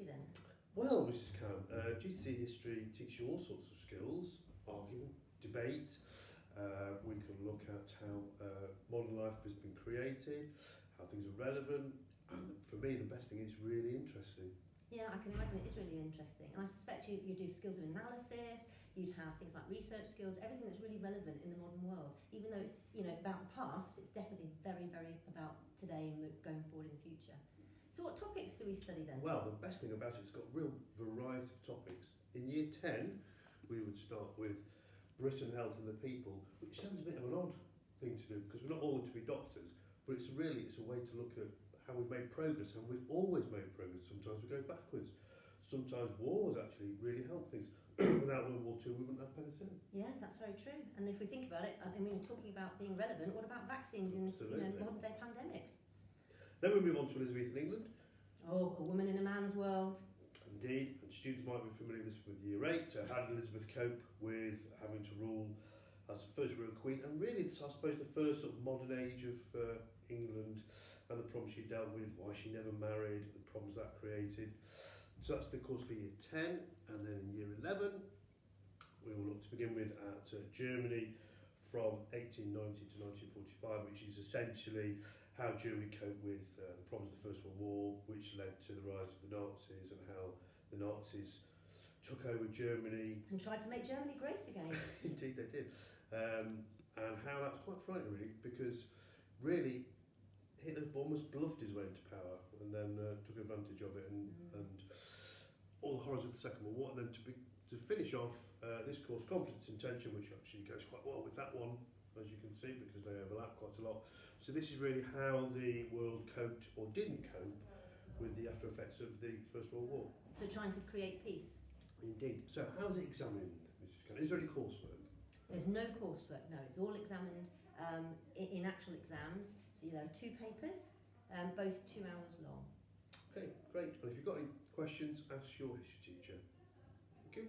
history then? Well, Mrs. Cann, GCSE History teaches you all sorts of skills, argument, debate. We can look at how modern life has been created, how things are relevant, and for me the best thing is really interesting. Yeah, I can imagine it is really interesting. And I suspect you do skills of analysis, you'd have things like research skills, everything that's really relevant in the modern world. Even though it's about the past, it's definitely very, very about today and going forward in the future. So what topics do we study then? Well, the best thing about it's got real variety of topics. In year 10, we would start with Britain, Health and the People, which sounds a bit of an odd thing to do because we're not all going to be doctors, but it's a way to look at how we've made progress, and we've always made progress. Sometimes we go backwards. Sometimes wars actually really help things. Without World War II, we wouldn't have penicillin. Yeah, that's very true. And if we think about it, I mean, talking about being relevant, what about vaccines in modern day pandemics? Then we move on to Elizabethan England. Oh, a woman in a man's world. Indeed, and students might be familiar with this with year 8. So how did Elizabeth cope with having to rule as the first real queen, and really, I suppose, the first sort of modern age of England, and the problems she dealt with, why she never married, the problems that created. So that's the course for year 10, and then in year 11, we will look to begin with at Germany from 1890 to 1945, which is essentially how Germany coped with the problems of the First World War, which led to the rise of the Nazis, and how the Nazis took over Germany. And tried to make Germany great again. Indeed they did. And how that's quite frightening really, because really Hitler almost bluffed his way into power and then took advantage of it, and all the horrors of the Second World War. And then to finish off this course, Confidence and Tension, which actually goes quite well with that one, as you can see, because they overlap quite a lot. So this is really how the world coped or didn't cope with the after effects of the First World War. So trying to create peace. Indeed. So how's it examined, Mrs. Cann? Is there any coursework? There's no coursework, no. It's all examined in actual exams. So there are 2 papers, both 2 hours long. Okay, great. Well, if you've got any questions, ask your history teacher. Thank you.